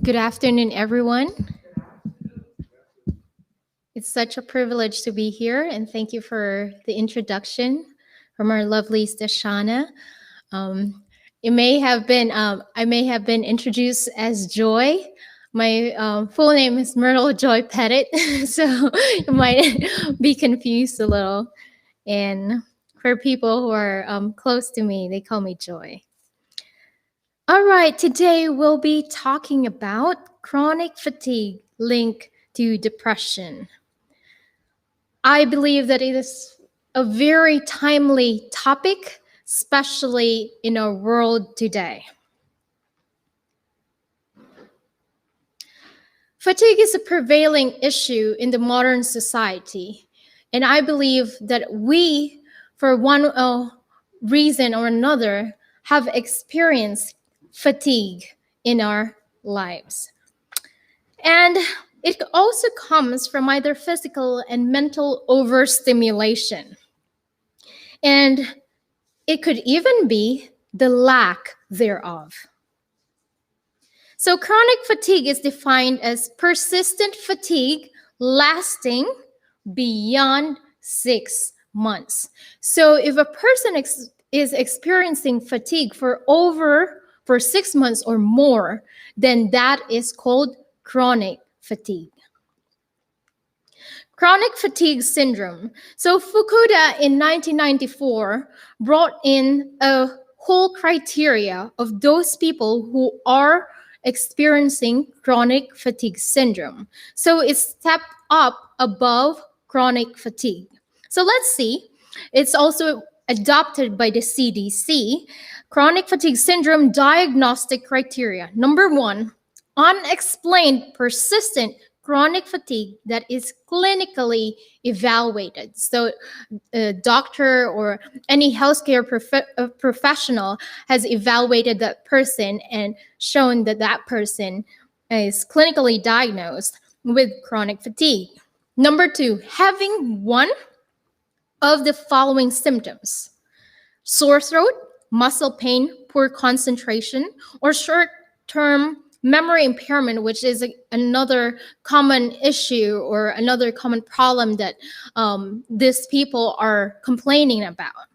Good afternoon, everyone. It's such a privilege to be here, and thank you for the introduction from our lovely Stashana. Um, I may have been introduced as Joy. My full name is Myrtle Joy Pettit, so you might be confused a little. And for people who are close to me, they call me Joy. All right, today we'll be talking about chronic fatigue linked to depression. I believe that it is a very timely topic, especially in our world today. Fatigue is a prevailing issue in the modern society, and I believe that we, for one reason or another, have experienced fatigue in our lives. And it also comes from either physical and mental overstimulation. And it could even be the lack thereof. So chronic fatigue is defined as persistent fatigue lasting beyond 6 months. So if a person is experiencing fatigue for 6 months or more, then that is called chronic fatigue. Chronic fatigue syndrome. So Fukuda in 1994 brought in a whole criteria of those people who are experiencing chronic fatigue syndrome. So it stepped up above chronic fatigue. So let's see. It's also adopted by the CDC. Chronic fatigue syndrome diagnostic criteria. Number 1, unexplained persistent chronic fatigue that is clinically evaluated. So a doctor or any healthcare professional has evaluated that person and shown that that person is clinically diagnosed with chronic fatigue. Number 2, having one of the following symptoms: sore throat, muscle pain, poor concentration, or short-term memory impairment, which is another common issue or another common problem that these people are complaining about.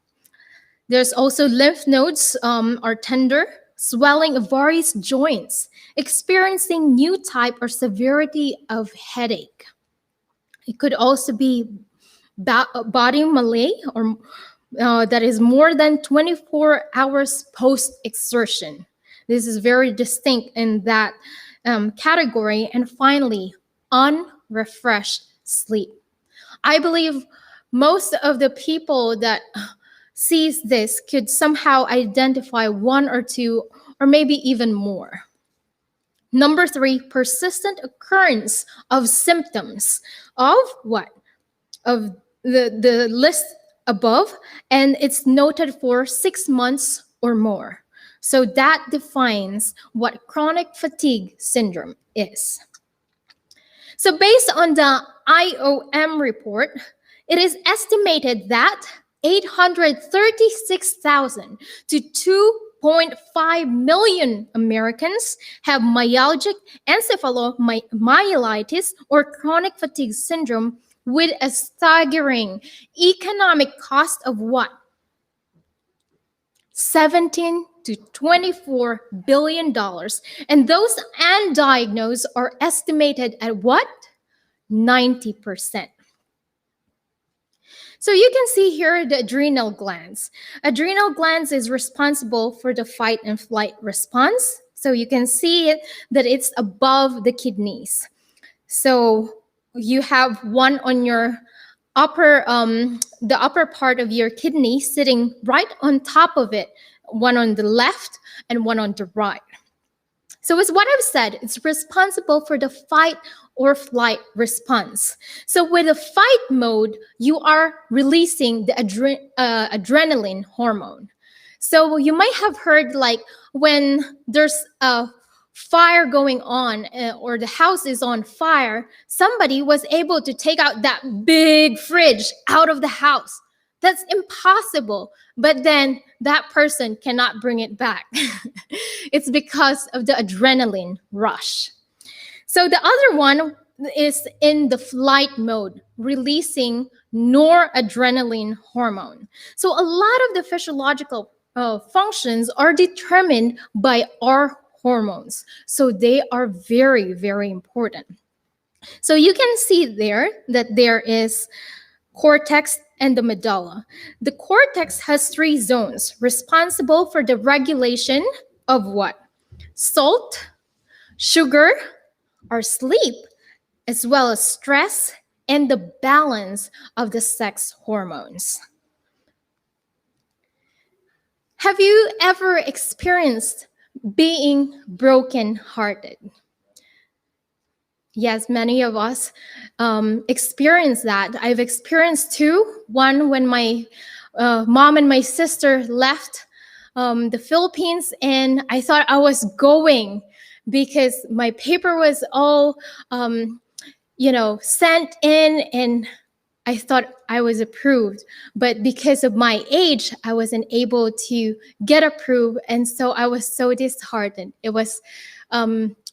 There's also lymph nodes are tender, swelling of various joints, experiencing new type or severity of headache. It could also be body malaise or that is more than 24 hours post-exertion. This is very distinct in that category. And finally, unrefreshed sleep. I believe most of the people that sees this could somehow identify one or two or maybe even more. Number 3, persistent occurrence of symptoms of what? Of the list above, and it's noted for 6 months or more. So that defines what chronic fatigue syndrome is. So based on the IOM report, it is estimated that 836,000 to 2.5 million Americans have myalgic encephalomyelitis or chronic fatigue syndrome with a staggering economic cost of what? 17 to 24 billion dollars. And those undiagnosed are estimated at what? 90%. So you can see here the adrenal glands. Adrenal glands is responsible for the fight and flight response. So you can see it that it's above the kidneys. So you have one on your the upper part of your kidney sitting right on top of it, one on the left and one on the right. So as what I've said, it's responsible for the fight or flight response. So with the fight mode, you are releasing the adrenaline hormone. So you might have heard like when there's a fire going on or the house is on fire, somebody was able to take out that big fridge out of the house. That's impossible. But then that person cannot bring it back. It's because of the adrenaline rush. So the other one is in the flight mode, releasing noradrenaline hormone. So a lot of the physiological functions are determined by our hormones. So they are very, very important. So you can see there that there is cortex and the medulla. The cortex has 3 zones responsible for the regulation of what? Salt, sugar, or sleep, as well as stress and the balance of the sex hormones. Have you ever experienced being brokenhearted? Yes, many of us experience that. I've experienced 2. One when my mom and my sister left the Philippines, and I thought I was going because my paper was all, sent in, and I thought I was approved. But because of my age, I wasn't able to get approved, and so I was so disheartened. It was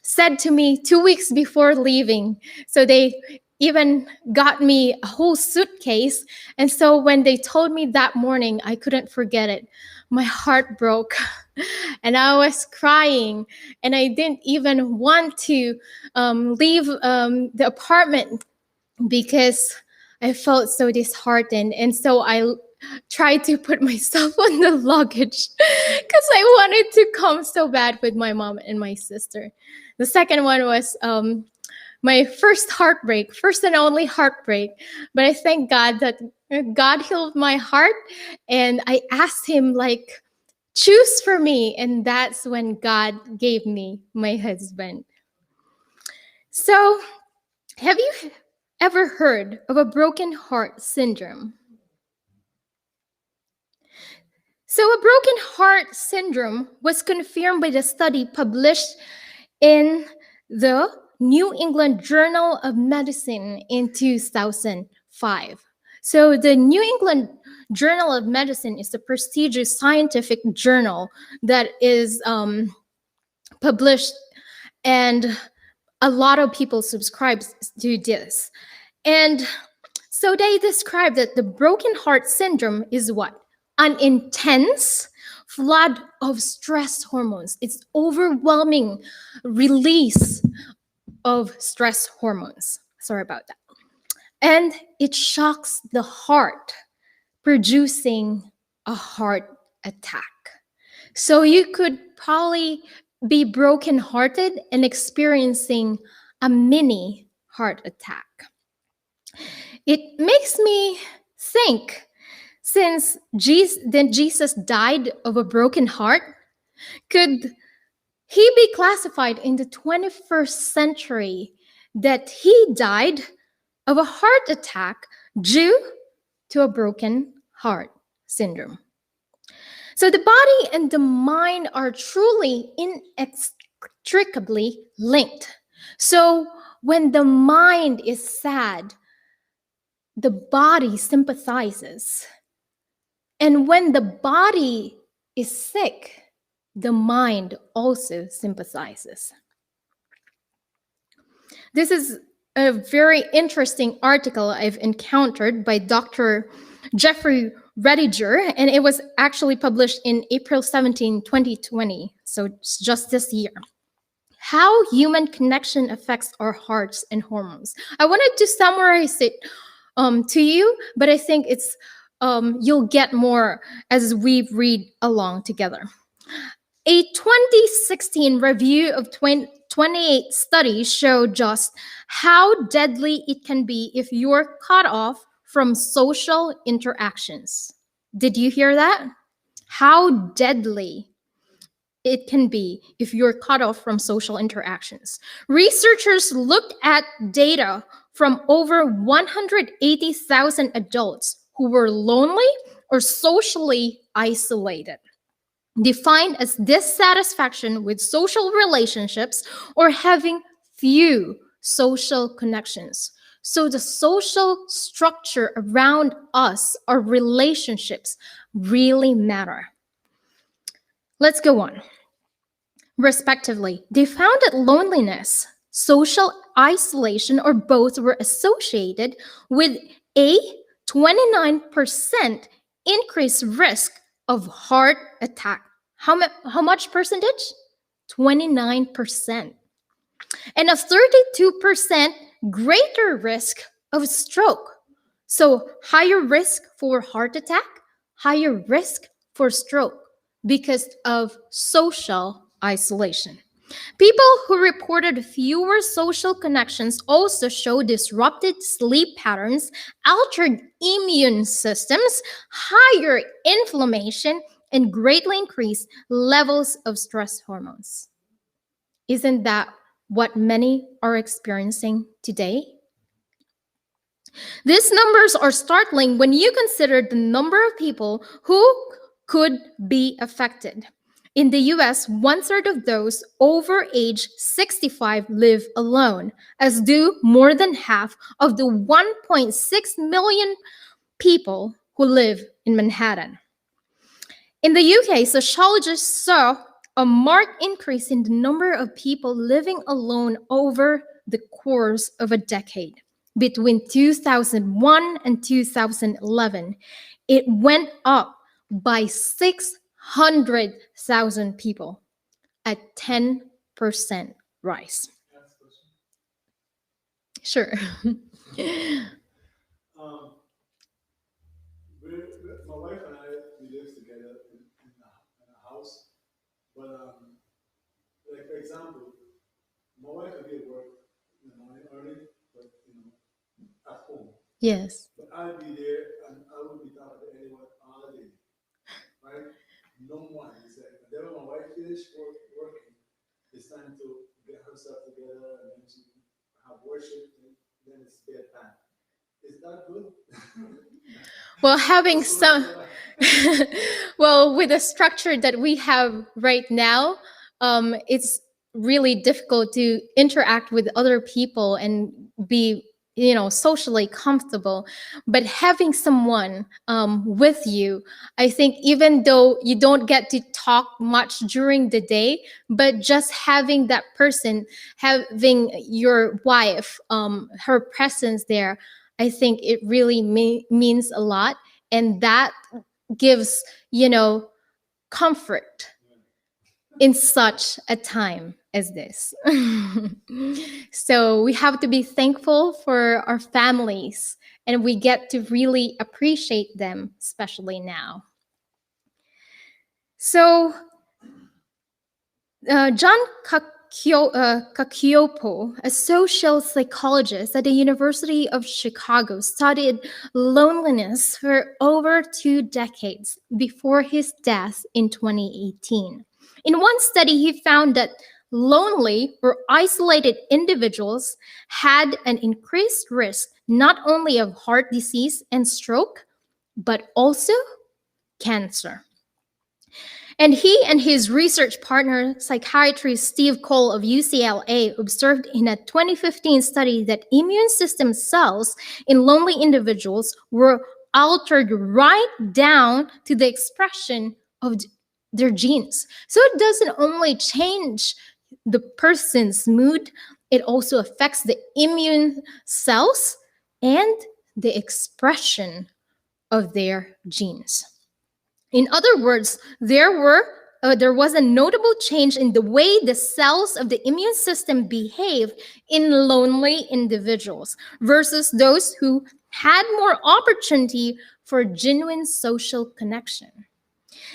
said to me 2 weeks before leaving. So they even got me a whole suitcase. And so when they told me that morning, I couldn't forget it. My heart broke and I was crying, and I didn't even want to leave the apartment because I felt so disheartened. And so I tried to put myself on the luggage because I wanted to come so bad with my mom and my sister. The second one was my first heartbreak, first and only heartbreak. But I thank God that God healed my heart, and I asked him, like, choose for me. And that's when God gave me my husband. So have you ever heard of a broken heart syndrome? So a broken heart syndrome was confirmed by the study published in the New England Journal of Medicine in 2005. So the New England Journal of Medicine is a prestigious scientific journal that is published, and a lot of people subscribe to this. And so they describe that the broken heart syndrome is what? An intense flood of stress hormones. It's overwhelming release of stress hormones. Sorry about that. And it shocks the heart, producing a heart attack. So you could probably be brokenhearted and experiencing a mini heart attack. It makes me think, since Jesus died of a broken heart, could he be classified in the 21st century that he died of a heart attack due to a broken heart syndrome? So the body and the mind are truly inextricably linked. So when the mind is sad, the body sympathizes. And when the body is sick, the mind also sympathizes. This is a very interesting article I've encountered by Dr. Jeffrey Rediger, and it was actually published in April 17, 2020, so it's just this year. How human connection affects our hearts and hormones. I wanted to summarize it to you, but I think it's you'll get more as we read along together. A 2016 review of 28 studies showed just how deadly it can be if you're cut off from social interactions. Did you hear that? How deadly it can be if you're cut off from social interactions. Researchers looked at data from over 180,000 adults who were lonely or socially isolated, defined as dissatisfaction with social relationships or having few social connections. So the social structure around us, our relationships, really matter. Let's go on. Respectively, they found that loneliness, social isolation, or both were associated with a 29% increased risk of heart attack. How much percentage? 29%. And a 32% greater risk of stroke. So higher risk for heart attack, higher risk for stroke because of social isolation. People who reported fewer social connections also show disrupted sleep patterns, altered immune systems, higher inflammation, and greatly increased levels of stress hormones. Isn't that what many are experiencing today? These numbers are startling when you consider the number of people who could be affected. In the US, 1/3 of those over age 65 live alone, as do more than half of the 1.6 million people who live in Manhattan. In the UK, sociologists saw a marked increase in the number of people living alone over the course of a decade. Between 2001 and 2011, it went up by 600,000 people, a 10% rise. Sure. My wife and I, we live together in a house. But like for example, my wife will be at work in the morning early, but at home. Yes. But I'll be there and I will be talking to anyone all day, right? No one. It's like whenever my wife finishes working, it's time to get herself together and then to have worship, and then it's bedtime. Is that good? Well, having some, well, with the structure that we have right now, it's really difficult to interact with other people and be, socially comfortable. But having someone with you, I think even though you don't get to talk much during the day, but just having that person, having your wife, her presence there, I think it really means a lot. And that gives, comfort in such a time as this. So we have to be thankful for our families, and we get to really appreciate them, especially now. So John Kakiopo, a social psychologist at the University of Chicago, studied loneliness for over 2 decades before his death in 2018. In one study, he found that lonely or isolated individuals had an increased risk not only of heart disease and stroke, but also cancer. And he and his research partner, psychiatrist Steve Cole of UCLA, observed in a 2015 study that immune system cells in lonely individuals were altered right down to the expression of their genes. So it doesn't only change the person's mood, it also affects the immune cells and the expression of their genes. In other words, there was a notable change in the way the cells of the immune system behave in lonely individuals versus those who had more opportunity for genuine social connection.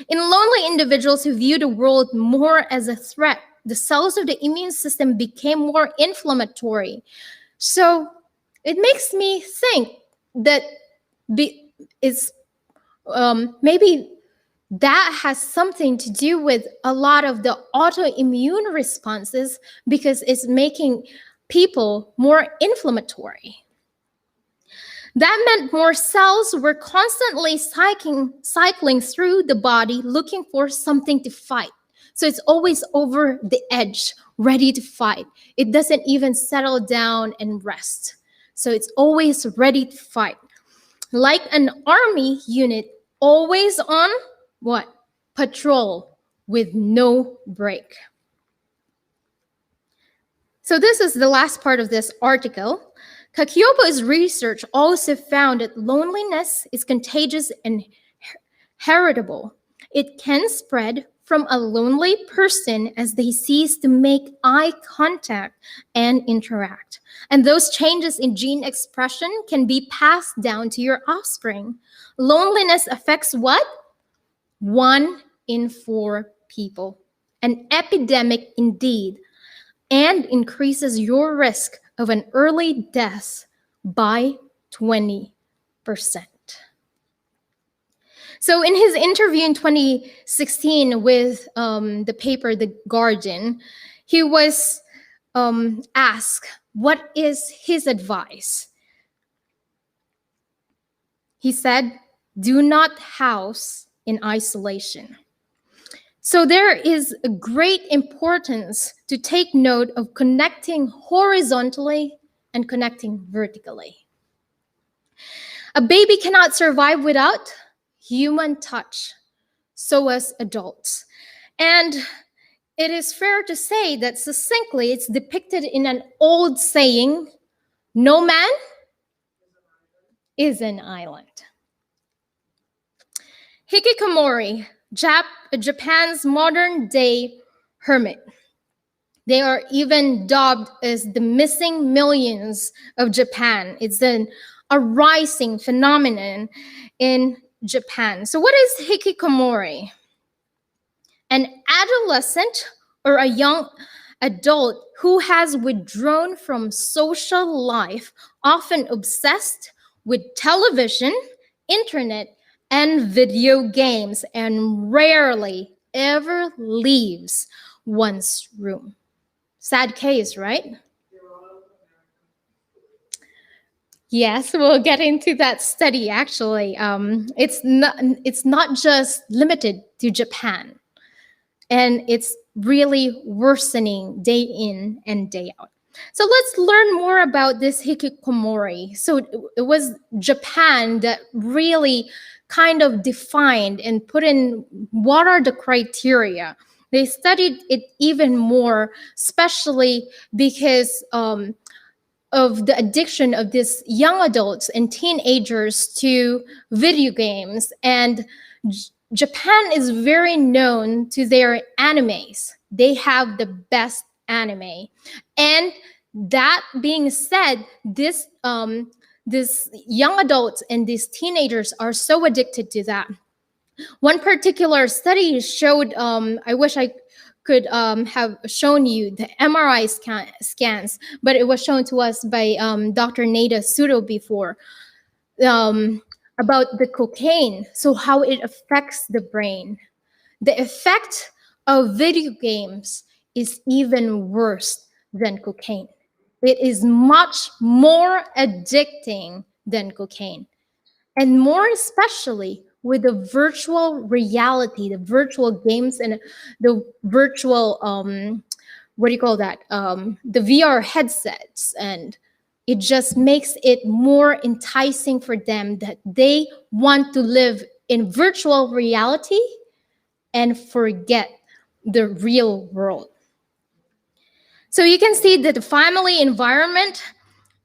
In lonely individuals who view the world more as a threat, the cells of the immune system became more inflammatory. So it makes me think that maybe that has something to do with a lot of the autoimmune responses because it's making people more inflammatory. That meant more cells were constantly cycling through the body looking for something to fight. So it's always over the edge, ready to fight. It doesn't even settle down and rest. So it's always ready to fight. Like an army unit, always on what? Patrol with no break. So this is the last part of this article. Kakiopo's research also found that loneliness is contagious and heritable. It can spread from a lonely person as they cease to make eye contact and interact. And those changes in gene expression can be passed down to your offspring. Loneliness affects what? 1 in 4 people. An epidemic indeed, and increases your risk of an early death by 20%. So in his interview in 2016 with the paper The Guardian, he was asked, what is his advice? He said, do not house in isolation. So there is a great importance to take note of connecting horizontally and connecting vertically. A baby cannot survive without human touch, so as adults. And it is fair to say that succinctly it's depicted in an old saying, no man is an island. Hikikomori, Japan's modern day hermit. They are even dubbed as the missing millions of Japan. It's a rising phenomenon in Japan. So what is hikikomori? An adolescent or a young adult who has withdrawn from social life, often obsessed with television, internet, and video games, and rarely ever leaves one's room. Sad case, right? Yes, we'll get into that study actually. It's not just limited to Japan, and it's really worsening day in and day out. So let's learn more about this hikikomori. So it was Japan that really kind of defined and put in what are the criteria. They studied it even more, especially because of the addiction of these young adults and teenagers to video games. And Japan is very known to their animes. They have the best anime. And that being said, this young adults and these teenagers are so addicted to that. One particular study showed, I wish I could have shown you the MRI scans, but it was shown to us by Dr. Nada Sudo before, about the cocaine, so how it affects the brain. The effect of video games is even worse than cocaine. It is much more addicting than cocaine. And more especially with the virtual reality, the virtual games and the virtual, the VR headsets. And it just makes it more enticing for them that they want to live in virtual reality and forget the real world. So you can see that the family environment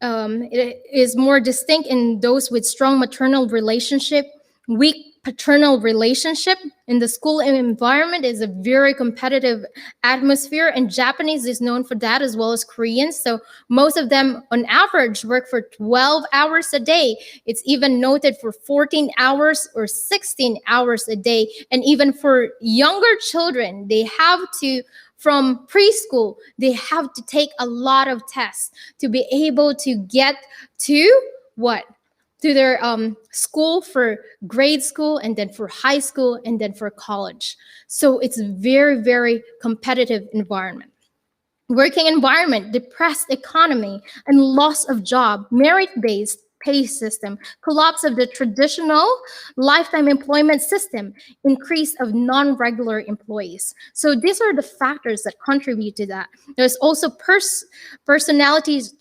it is more distinct in those with strong maternal relationship, weak paternal relationship. In the school environment is a very competitive atmosphere, and Japanese is known for that as well as Koreans. So most of them on average work for 12 hours a day. It's even noted for 14 hours or 16 hours a day. And even for younger children, they have to, from preschool, they have to take a lot of tests to be able to get to what? To their school for grade school, and then for high school, and then for college. So it's a very, very competitive environment. Working environment, depressed economy, and loss of job, merit-based pay system, collapse of the traditional lifetime employment system, increase of non-regular employees. So these are the factors that contribute to that. There's also personalities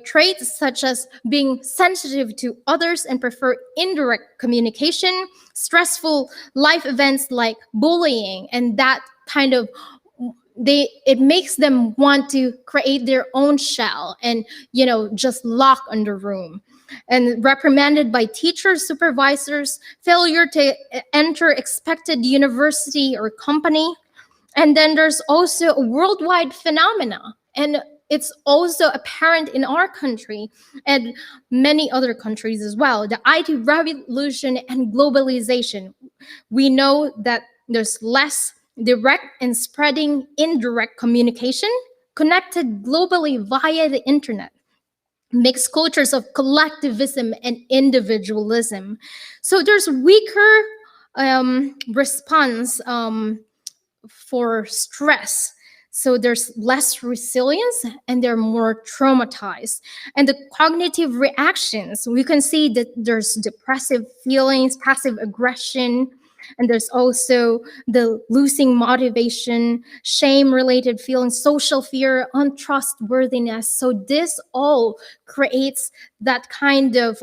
traits such as being sensitive to others and prefer indirect communication, stressful life events like bullying, and that kind of it makes them want to create their own shell and just lock in the room, and reprimanded by teachers, supervisors, failure to enter expected university or company. And then there's also a worldwide phenomena, and it's also apparent in our country and many other countries as well. The IT revolution and globalization. We know that there's less direct and spreading indirect communication connected globally via the internet. Mixed cultures of collectivism and individualism. So there's weaker response for stress. So there's less resilience and they're more traumatized. And the cognitive reactions, we can see that there's depressive feelings, passive aggression, and there's also the losing motivation, shame-related feelings, social fear, untrustworthiness. So this all creates that kind of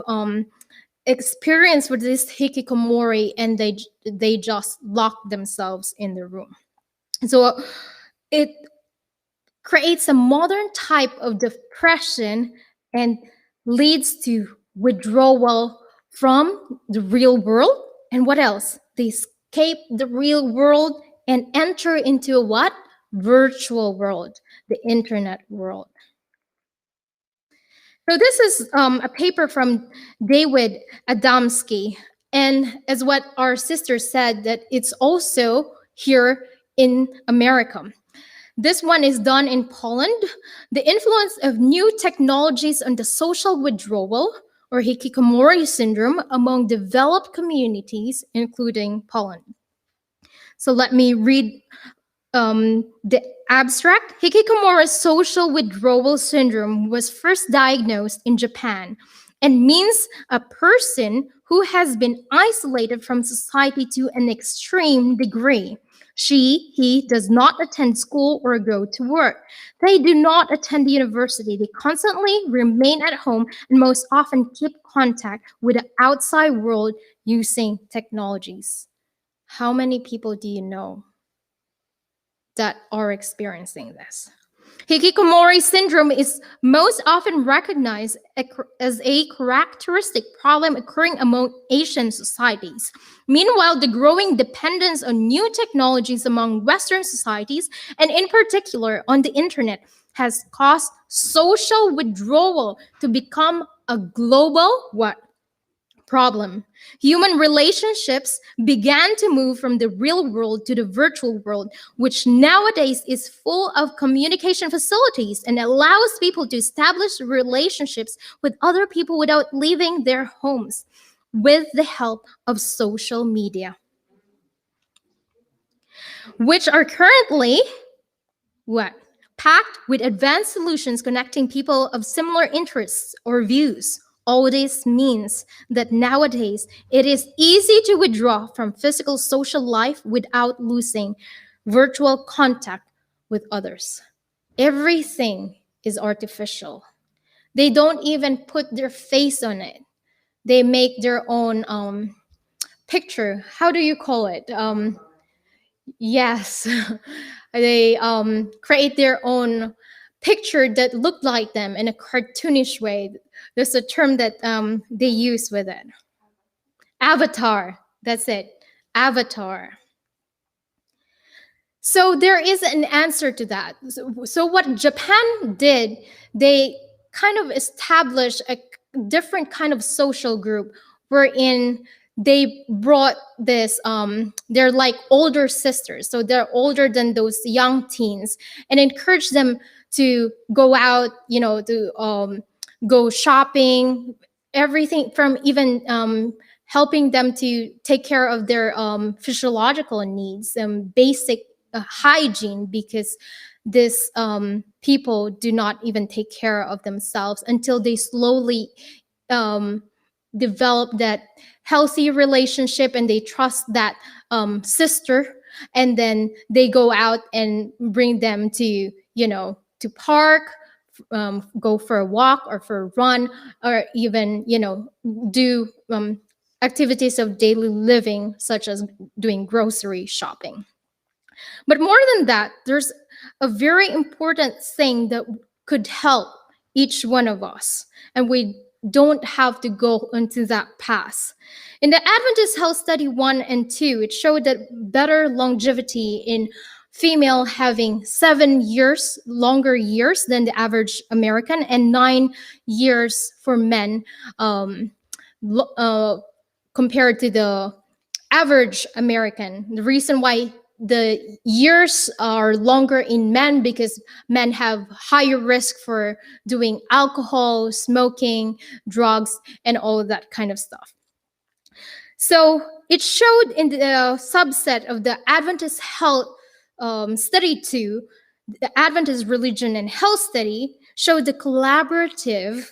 experience with this hikikomori, and they just lock themselves in the room. So it creates a modern type of depression and leads to withdrawal from the real world. And what else? They escape the real world and enter into a what? Virtual world, the internet world. So this is a paper from David Adamski. And as what our sister said, that it's also here in America. This one is done in Poland. The influence of new technologies on the social withdrawal, or hikikomori syndrome, among developed communities, including Poland. So let me read the abstract. Hikikomori's social withdrawal syndrome was first diagnosed in Japan and means a person who has been isolated from society to an extreme degree. He does not attend school or go to work. They do not attend university. They constantly remain at home and most often keep contact with the outside world using technologies. How many people do you know that are experiencing this? Hikikomori syndrome is most often recognized as a characteristic problem occurring among Asian societies. Meanwhile, the growing dependence on new technologies among Western societies, and in particular on the internet, has caused social withdrawal to become a global problem. Human relationships began to move from the real world to the virtual world, which nowadays is full of communication facilities and allows people to establish relationships with other people without leaving their homes, with the help of social media, which are currently packed with advanced solutions connecting people of similar interests or views. All this means that nowadays it is easy to withdraw from physical social life without losing virtual contact with others. Everything is artificial. They don't even put their face on it. They make their own picture. How do you call it? Yes, they create their own picture that look like them in a cartoonish way. There's a term that they use with it. Avatar. That's it. Avatar. So there is an answer to that. So what Japan did, they kind of established a different kind of social group wherein they brought this, they're like older sisters. So they're older than those young teens, and encouraged them to go out, to go shopping, everything from even helping them to take care of their physiological needs, basic hygiene, because this people do not even take care of themselves until they slowly develop that healthy relationship and they trust that sister, and then they go out and bring them to to park go for a walk or for a run, or even, do activities of daily living, such as doing grocery shopping. But more than that, there's a very important thing that could help each one of us, and we don't have to go into that path. In the Adventist Health Study 1 and 2, it showed that better longevity in female having 7 years, longer years than the average American, and 9 years for men, compared to the average American. The reason why the years are longer in men, because men have higher risk for doing alcohol, smoking, drugs, and all of that kind of stuff. So it showed in the subset of the Adventist Health Study 2, the Adventist Religion and Health Study showed the collaborative,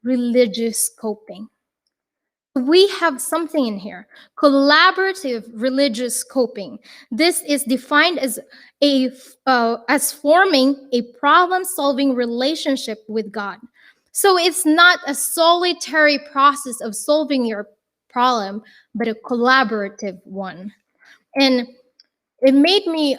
religious coping. We have something in here, collaborative religious coping. This is defined as as forming a problem-solving relationship with God. So it's not a solitary process of solving your problem, but a collaborative one. And it made me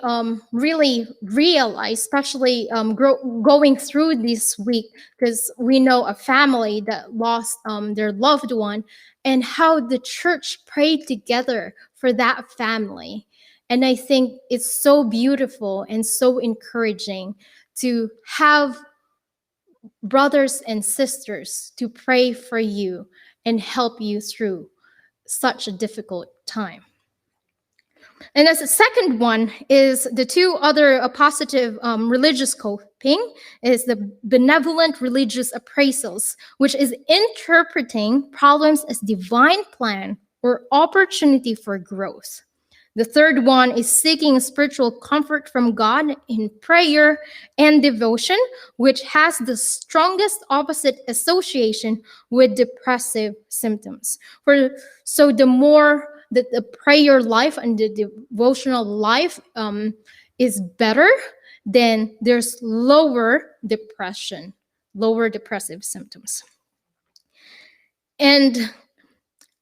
really realize, especially going through this week, because we know a family that lost their loved one, and how the church prayed together for that family. And I think it's so beautiful and so encouraging to have brothers and sisters to pray for you and help you through such a difficult time. And as a second one is the two other positive religious coping is the benevolent religious appraisals, which is interpreting problems as divine plan or opportunity for growth. The third one is seeking spiritual comfort from God in prayer and devotion, which has the strongest opposite association with depressive symptoms. So the more that the prayer life and the devotional life is better, then there's lower depression, lower depressive symptoms. And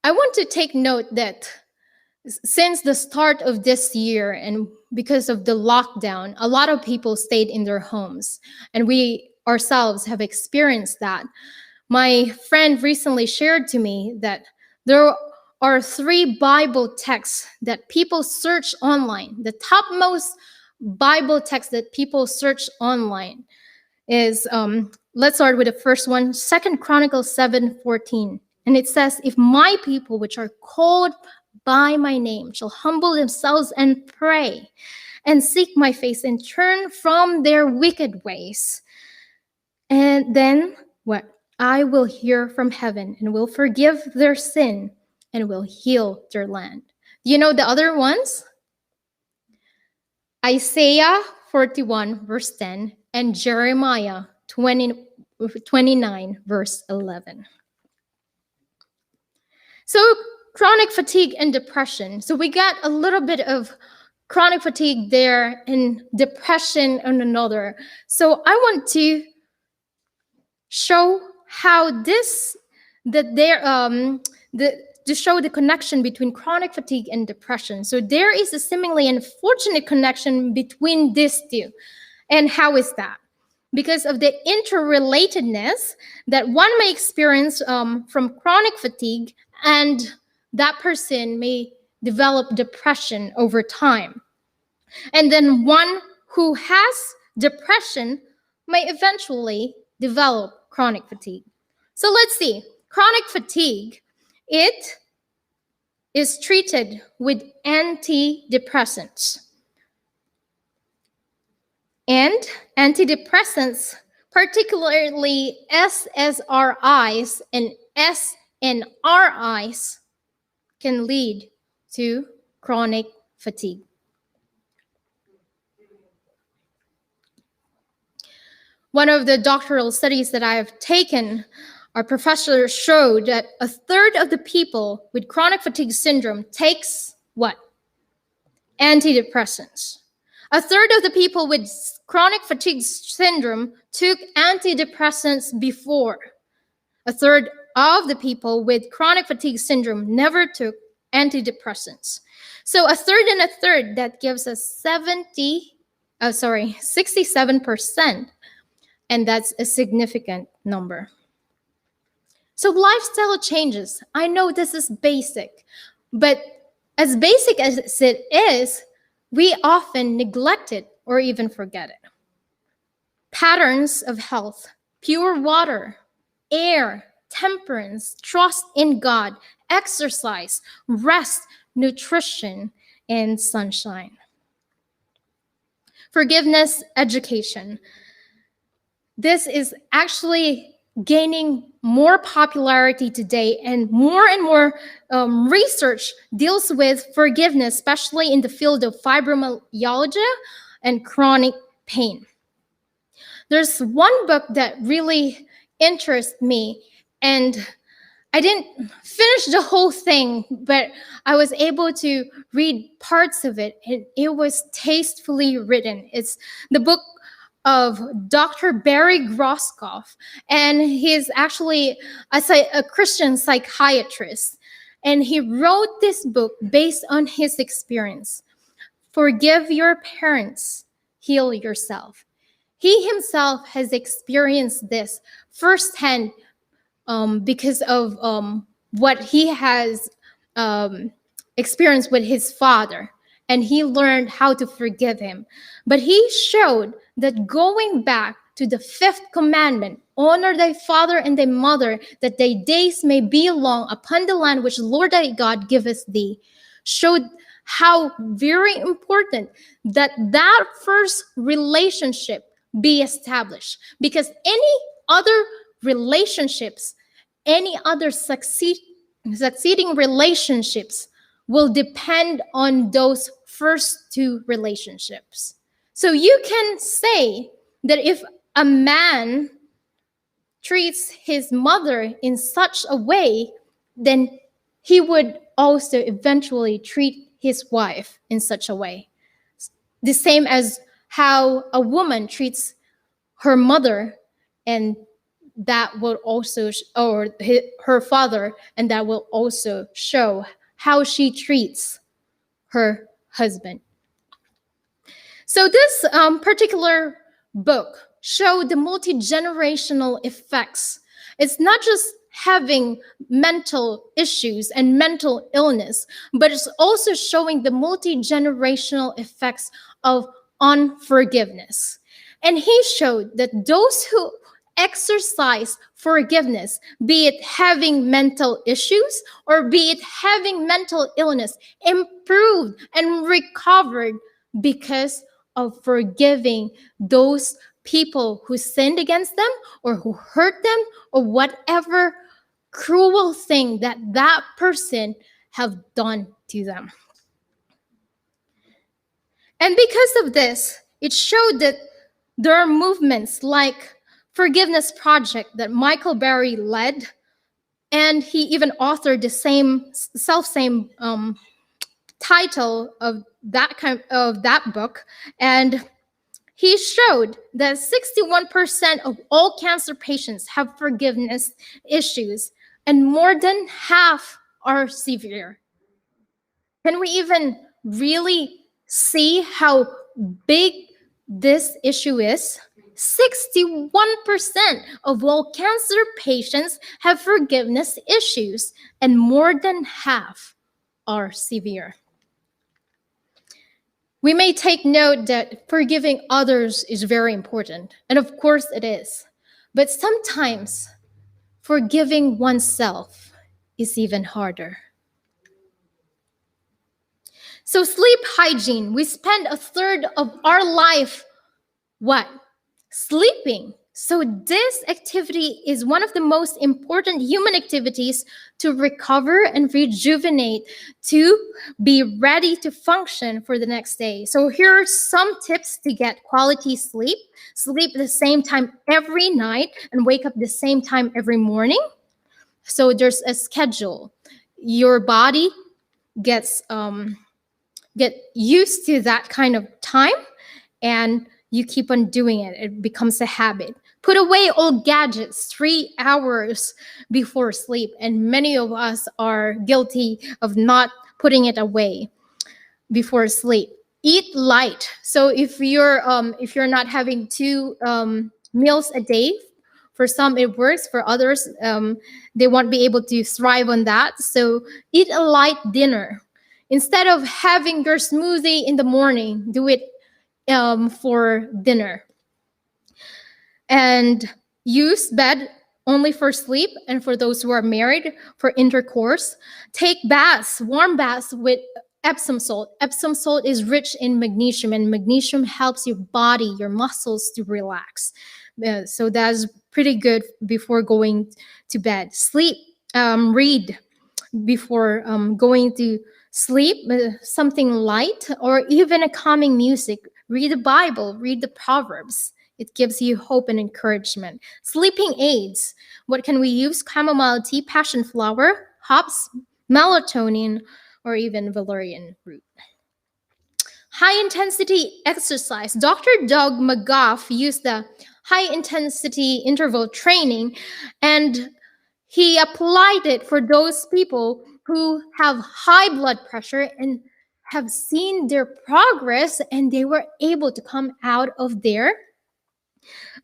I want to take note that since the start of this year, and because of the lockdown, a lot of people stayed in their homes, and we ourselves have experienced that. My friend recently shared to me that there are 3 Bible texts that people search online. The topmost Bible text that people search online is, let's start with the first one, 2 Chronicles 7:14. And it says, if my people, which are called by my name, shall humble themselves and pray and seek my face and turn from their wicked ways, and then I will hear from heaven and will forgive their sin and will heal their land. Do you know the other ones? Isaiah 41 verse 10 and Jeremiah 29 verse 11. So chronic fatigue and depression. So we got a little bit of chronic fatigue there and depression on another. So I want to show how to show the connection between chronic fatigue and depression. So there is a seemingly unfortunate connection between these two. And how is that? Because of the interrelatedness that one may experience from chronic fatigue, and that person may develop depression over time. And then one who has depression may eventually develop chronic fatigue. So let's see. Chronic fatigue, it is treated with antidepressants. And antidepressants, particularly SSRIs and SNRIs, can lead to chronic fatigue. One of the doctoral studies that I have taken, our professor showed that 1/3 of the people with chronic fatigue syndrome takes what? Antidepressants. A third of the people with chronic fatigue syndrome took antidepressants before. A third of the people with chronic fatigue syndrome never took antidepressants. So a third and a third, that gives us 67%. And that's a significant number. So lifestyle changes. I know this is basic, but as basic as it is, we often neglect it or even forget it. Patterns of health, pure water, air, temperance, trust in God, exercise, rest, nutrition, and sunshine. Forgiveness education. This is actually gaining more popularity today, and more research deals with forgiveness, especially in the field of fibromyalgia and chronic pain. There's one book that really interests me, and I didn't finish the whole thing, but I was able to read parts of it, and it was tastefully written. It's the book of Dr. Barry Groskopf, and he's actually a Christian psychiatrist, and he wrote this book based on his experience. Forgive your parents, heal yourself. He himself has experienced this firsthand because of what he has experienced with his father, and he learned how to forgive him. But he showed that going back to the fifth commandment, honor thy father and thy mother, that thy days may be long upon the land which the Lord thy God giveth thee, showed how very important that first relationship be established. Because any other relationships, any other succeeding relationships will depend on those first two relationships. So you can say that if a man treats his mother in such a way, then he would also eventually treat his wife in such a way. The same as how a woman treats her mother, and that will also, or her father, and that will also show how she treats her husband. So this particular book showed the multi-generational effects. It's not just having mental issues and mental illness, but it's also showing the multi-generational effects of unforgiveness. And he showed that those who exercise forgiveness, be it having mental issues or be it having mental illness, improved and recovered because of forgiving those people who sinned against them or who hurt them or whatever cruel thing that person have done to them. And because of this, it showed that there are movements like Forgiveness Project that Michael Berry led, and he even authored the same title of that book. And he showed that 61% of all cancer patients have forgiveness issues, and more than half are severe. Can we even really see how big this issue is? 61% of all cancer patients have forgiveness issues, and more than half are severe. We may take note that forgiving others is very important, and of course it is. But sometimes forgiving oneself is even harder. So sleep hygiene, we spend a third of our life, sleeping. So this activity is one of the most important human activities to recover and rejuvenate, to be ready to function for the next day. So here are some tips to get quality sleep. Sleep at the same time every night and wake up the same time every morning. So there's a schedule. Your body get used to that kind of time. and you keep on doing it. It becomes a habit. Put away all gadgets 3 hours before sleep. And many of us are guilty of not putting it away before sleep. Eat light. So if you're not having 2 meals a day, for some it works. For others, they won't be able to thrive on that. So eat a light dinner. Instead of having your smoothie in the morning, do it for dinner. And use bed only for sleep, and for those who are married, for intercourse. Take baths, warm baths with Epsom salt. Epsom salt is rich in magnesium, and magnesium helps your body, your muscles to relax. So that's pretty good before going to bed. Sleep, read before going to sleep, something light or even a calming music. Read the Bible, read the Proverbs. It gives you hope and encouragement. Sleeping aids. What can we use? Chamomile tea, passion flower, hops, melatonin, or even valerian root. High intensity exercise. Dr. Doug McGough used the high intensity interval training, and he applied it for those people who have high blood pressure and have seen their progress, and they were able to come out of their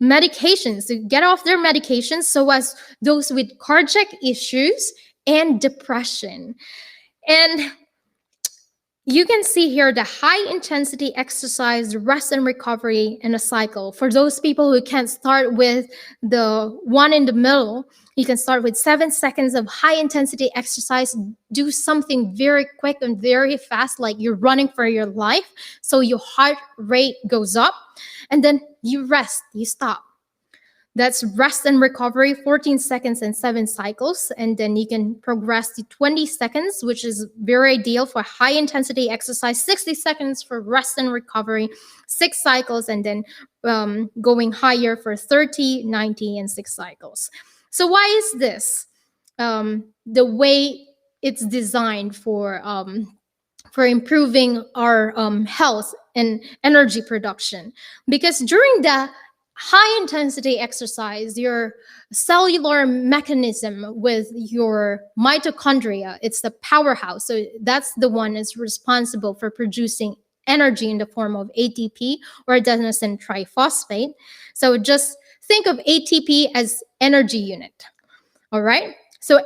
medications, to get off their medications, so as those with cardiac issues and depression. And you can see here the high intensity exercise, rest and recovery in a cycle. For those people who can't start with the one in the middle, you can start with 7 seconds of high intensity exercise. Do something very quick and very fast, like you're running for your life. So your heart rate goes up, and then you rest, you stop. That's rest and recovery, 14 seconds and 7 cycles. And then you can progress to 20 seconds, which is very ideal for high intensity exercise, 60 seconds for rest and recovery, 6 cycles, and then going higher for 30, 90, and 6 cycles. So why is this? The way it's designed for improving our health and energy production. Because during the high intensity exercise, your cellular mechanism with your mitochondria, it's the powerhouse. So that's the one is responsible for producing energy in the form of ATP, or adenosine triphosphate. So just think of ATP as energy unit. All right. So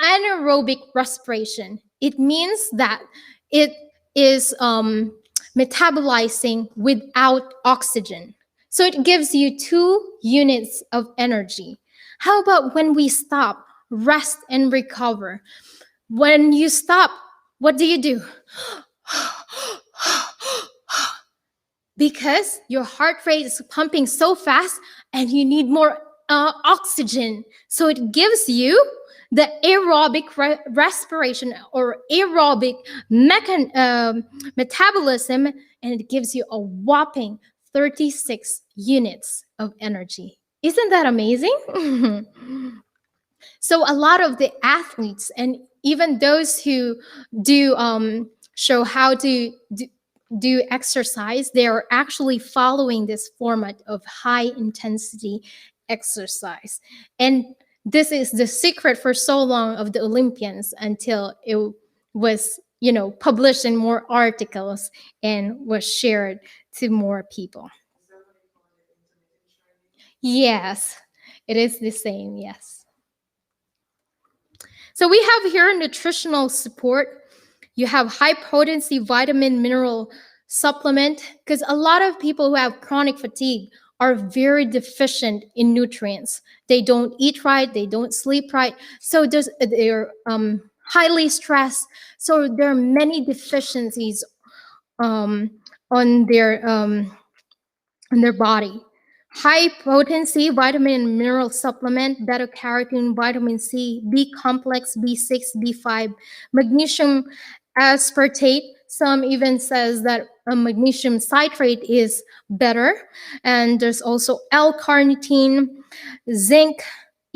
anaerobic respiration, it means that it is metabolizing without oxygen. So it gives you 2 units of energy. How about when we stop, rest and recover? When you stop, what do? Because your heart rate is pumping so fast and you need more oxygen. So it gives you the aerobic respiration or aerobic metabolism, and it gives you a whopping 36 units of energy. Isn't that amazing? So a lot of the athletes and even those who do show how to do exercise, they are actually following this format of high intensity exercise. And this is the secret for so long of the Olympians until it was, published in more articles and was shared to more people. Yes, it is the same, yes. So we have here nutritional support. You have high potency vitamin mineral supplement, because a lot of people who have chronic fatigue are very deficient in nutrients. They don't eat right, they don't sleep right, so they're highly stressed. So there are many deficiencies on their body. High potency vitamin and mineral supplement, beta carotene, vitamin C, B complex, B6, B5, magnesium aspartate. Some even says that a magnesium citrate is better. And there's also L-carnitine, zinc,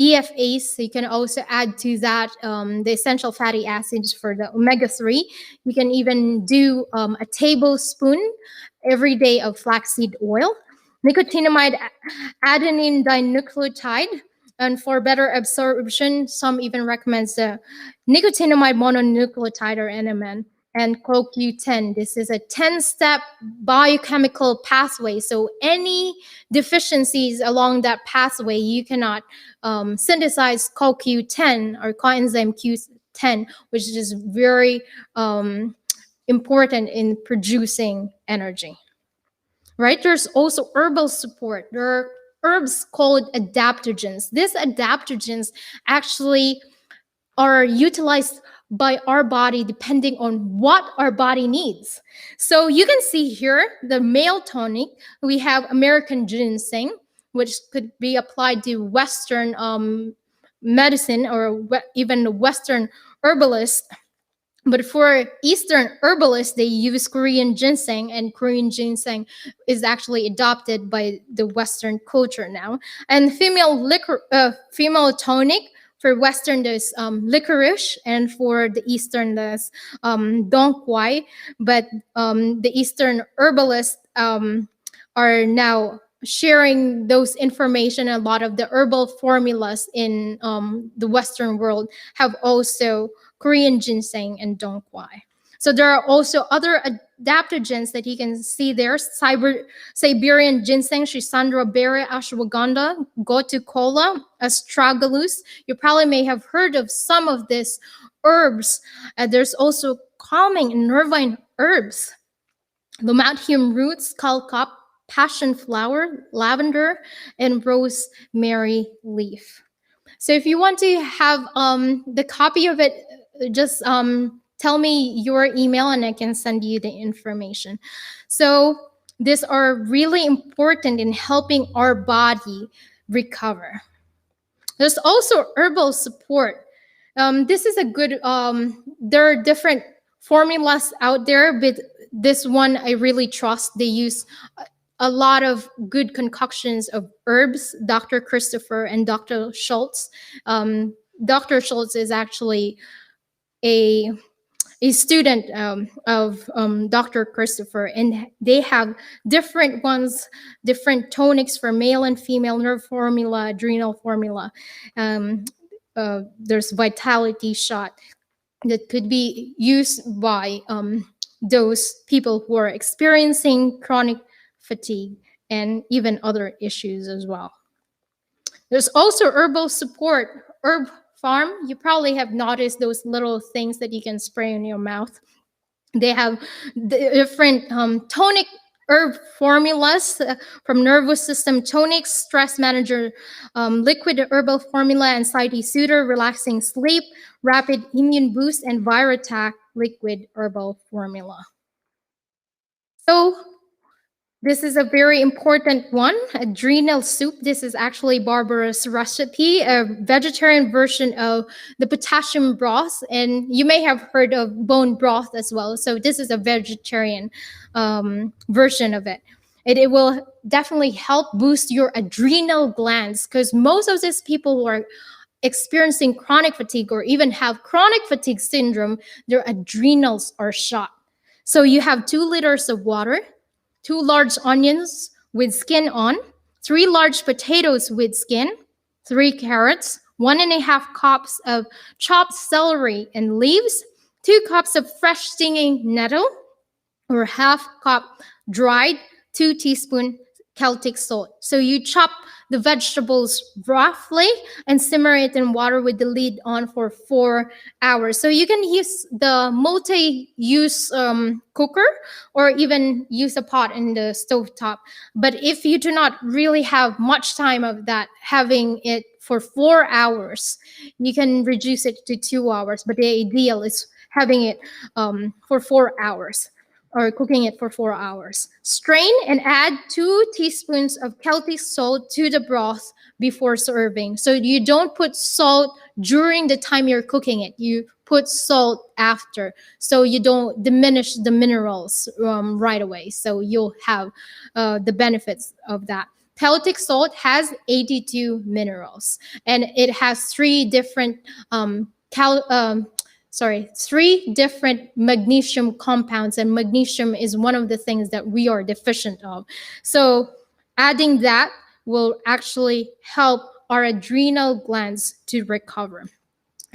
EFAs. So you can also add to that the essential fatty acids for the omega-3. You can even do a tablespoon every day of flaxseed oil, nicotinamide adenine dinucleotide, and for better absorption, some even recommend the nicotinamide mononucleotide or NMN, and CoQ10. This is a 10-step biochemical pathway. So any deficiencies along that pathway, you cannot synthesize CoQ10 or coenzyme Q10, which is very important in producing energy. Right? There's also herbal support. There are herbs called adaptogens. These adaptogens actually are utilized by our body depending on what our body needs. So you can see here the male tonic. We have American ginseng, which could be applied to Western medicine or even Western herbalists. But for Eastern herbalists, they use Korean ginseng, and Korean ginseng is actually adopted by the Western culture now. And female tonic, for Western, there's licorice, and for the Eastern, there's dong quai. But the Eastern herbalists are now sharing those information. A lot of the herbal formulas in the Western world have also Korean ginseng and dong quai. So there are also other adaptogens that you can see there. Siberian ginseng, Shisandra berry, ashwagandha, gotu kola, astragalus. You probably may have heard of some of these herbs. There's also calming and nervine herbs. Lomatium roots, kalkop, passion flower, lavender, and rosemary leaf. So if you want to have the copy of it, just tell me your email and I can send you the information. So these are really important in helping our body recover. There's also herbal support. This is a good, there are different formulas out there, but this one I really trust. They use a lot of good concoctions of herbs, Dr. Christopher and Dr. Schultz. Dr. Schultz is actually a student of Dr. Christopher, and they have different ones, different tonics for male and female, nerve formula, adrenal formula. There's vitality shot that could be used by those people who are experiencing chronic fatigue and even other issues as well. There's also herbal support. Herb Farm, you probably have noticed those little things that you can spray in your mouth. They have different tonic herb formulas from nervous system tonics, stress manager, liquid herbal formula, anxiety soother, relaxing sleep, rapid immune boost, and Viratac liquid herbal formula. So this is a very important one, adrenal soup. This is actually Barbara's recipe, a vegetarian version of the potassium broth. And you may have heard of bone broth as well. So this is a vegetarian version of it. It will definitely help boost your adrenal glands, because most of these people who are experiencing chronic fatigue or even have chronic fatigue syndrome, their adrenals are shot. So you have 2 liters of water, 2 large onions with skin on, 3 large potatoes with skin, 3 carrots, 1.5 cups of chopped celery and leaves, 2 cups of fresh stinging nettle, or half cup dried, 2 teaspoons Celtic salt. So you chop the vegetables roughly and simmer it in water with the lid on for 4 hours. So you can use the multi-use cooker or even use a pot in the stovetop. But if you do not really have much time of that, having it for 4 hours, you can reduce it to 2 hours. But the ideal is having it for 4 hours, or cooking it for 4 hours. Strain and add 2 teaspoons of Celtic salt to the broth before serving. So you don't put salt during the time you're cooking it. You put salt after, so you don't diminish the minerals right away. So you'll have the benefits of that. Celtic salt has 82 minerals, and it has 3 different three different magnesium compounds, and magnesium is one of the things that we are deficient of. So adding that will actually help our adrenal glands to recover.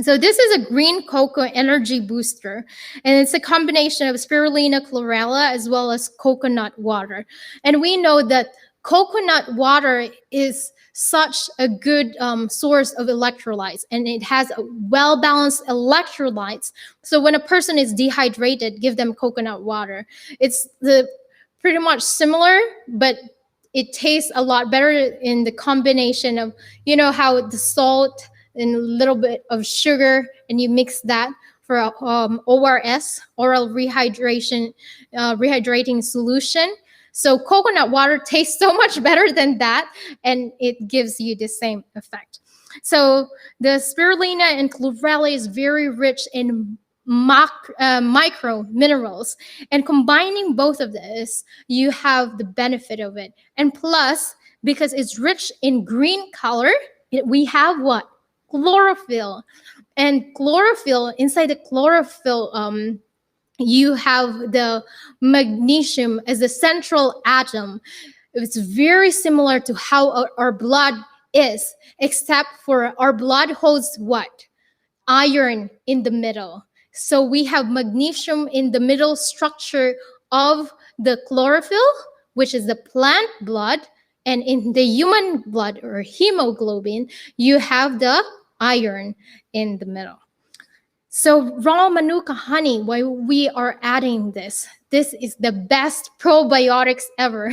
So this is a green cocoa energy booster, and it's a combination of spirulina chlorella as well as coconut water. And we know that coconut water is such a good source of electrolytes, and it has well-balanced electrolytes. So when a person is dehydrated, give them coconut water. It's pretty much similar, but it tastes a lot better in the combination of, you know, how the salt and a little bit of sugar, and you mix that for ORS, oral rehydration, rehydrating solution. So coconut water tastes so much better than that, and it gives you the same effect. So the spirulina and chlorella is very rich in micro minerals, and combining both of this, you have the benefit of it. And plus, because it's rich in green color, we have what? Chlorophyll. And chlorophyll, inside the chlorophyll, you have the magnesium as the central atom. It's very similar to how our blood is, except for our blood holds what? Iron in the middle. So we have magnesium in the middle structure of the chlorophyll, which is the plant blood. And in the human blood, or hemoglobin, you have the iron in the middle. So raw manuka honey, why we are adding this is the best probiotics ever.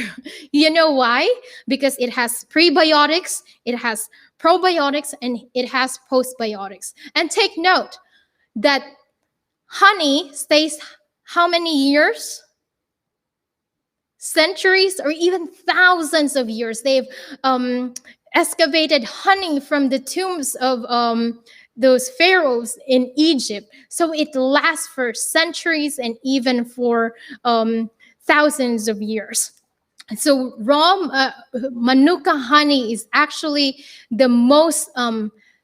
You know why? Because it has prebiotics, it has probiotics, and it has postbiotics. And take note that honey stays how many years? Centuries or even thousands of years. They've excavated honey from the tombs of those pharaohs in Egypt. So it lasts for centuries and even for thousands of years. So raw manuka honey is actually the most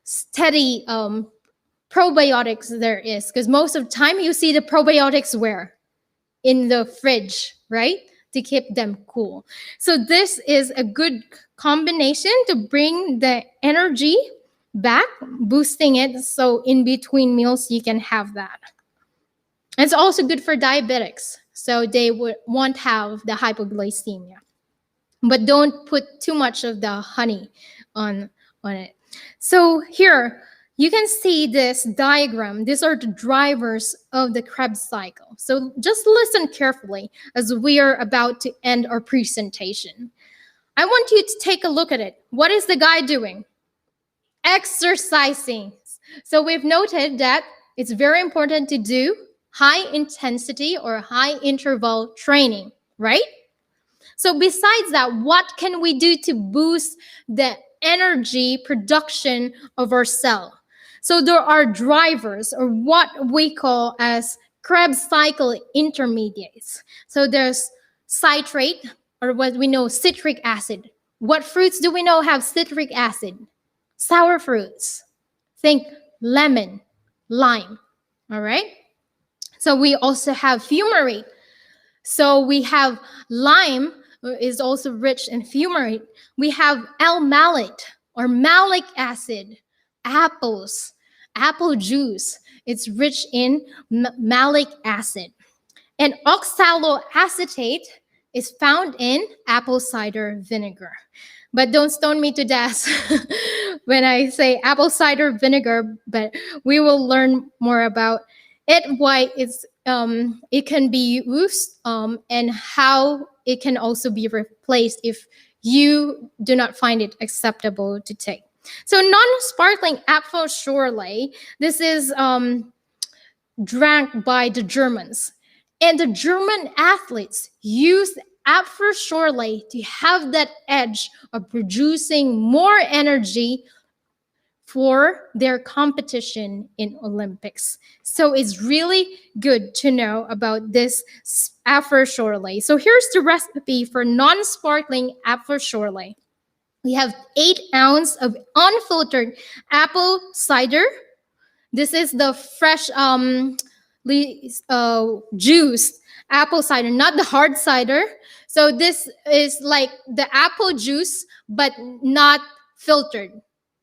steady probiotics there is, because most of the time you see the probiotics where? In the fridge, right? To keep them cool. So this is a good combination to bring the energy back, boosting it, so in between meals you can have that. It's also good for diabetics, so they won't have the hypoglycemia. But don't put too much of the honey on it. So here, you can see this diagram. These are the drivers of the Krebs cycle. So just listen carefully as we are about to end our presentation. I want you to take a look at it. What is the guy doing? Exercising. So we've noted that it's very important to do high intensity or high interval training, right? So besides that, what can we do to boost the energy production of our cell? So there are drivers, or what we call as Krebs cycle intermediates. So there's citrate, or what we know, citric acid. What fruits do we know have citric acid? Sour fruits. Think lemon, lime, all right? So we also have fumarate. So we have lime is also rich in fumarate. We have L-malate, or malic acid. Apples, apple juice, it's rich in malic acid. And oxaloacetate is found in apple cider vinegar. But don't stone me to death when I say apple cider vinegar, but we will learn more about it, why it can be used, and how it can also be replaced if you do not find it acceptable to take. So non-sparkling apple Chorley, this is drank by the Germans. And the German athletes used apple Chorley to have that edge of producing more energy for their competition in Olympics. So it's really good to know about this apple Chorley. So here's the recipe for non-sparkling apple Chorley. We have 8 ounces of unfiltered apple cider This is the fresh juice apple cider, not the hard cider. So this is like the apple juice, but not filtered.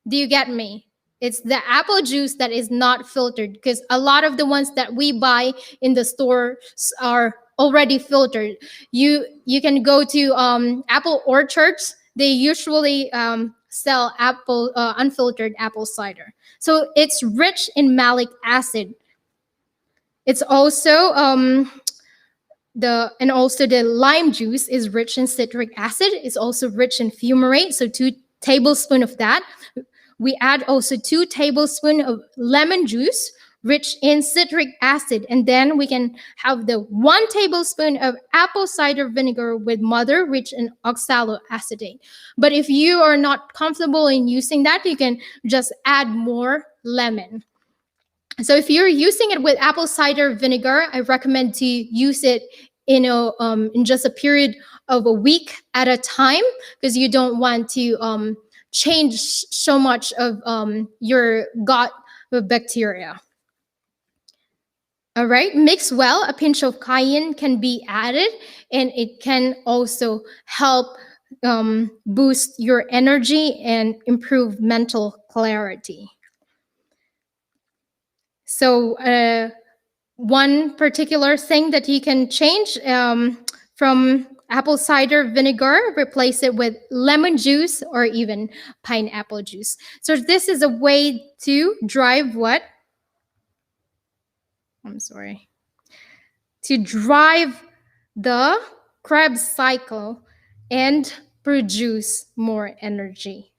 Do you get me? It's the apple juice that is not filtered, because a lot of the ones that we buy in the stores are already filtered. You can go to apple orchards. They usually sell apple unfiltered apple cider. So it's rich in malic acid. It's also the lime juice is rich in citric acid. It's also rich in fumarate. So 2 tablespoons of that. We add also 2 tablespoons of lemon juice, rich in citric acid. And then we can have the 1 tablespoon of apple cider vinegar with mother, rich in oxaloacetate. But if you are not comfortable in using that, you can just add more lemon. So if you're using it with apple cider vinegar, I recommend to use it in just a period of a week at a time, because you don't want to change so much of your gut bacteria. All right, mix well. A pinch of cayenne can be added, and it can also help boost your energy and improve mental clarity. So one particular thing that you can change from apple cider vinegar, replace it with lemon juice or even pineapple juice. So this is a way to drive what? To drive the Krebs cycle and produce more energy.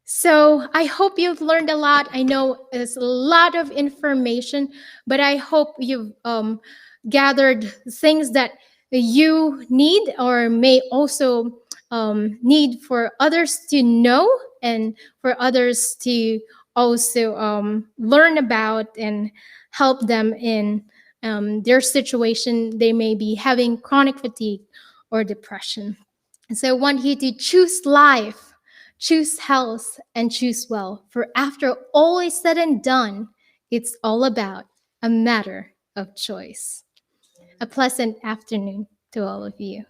So I hope you've learned a lot. I know it's a lot of information, but I hope you've gathered things that you need or may also need for others to know, and for others to also learn about and help them in their situation. They may be having chronic fatigue or depression. So I want you to choose life, choose health, and choose well. For after all is said and done, it's all about a matter of choice. A pleasant afternoon to all of you.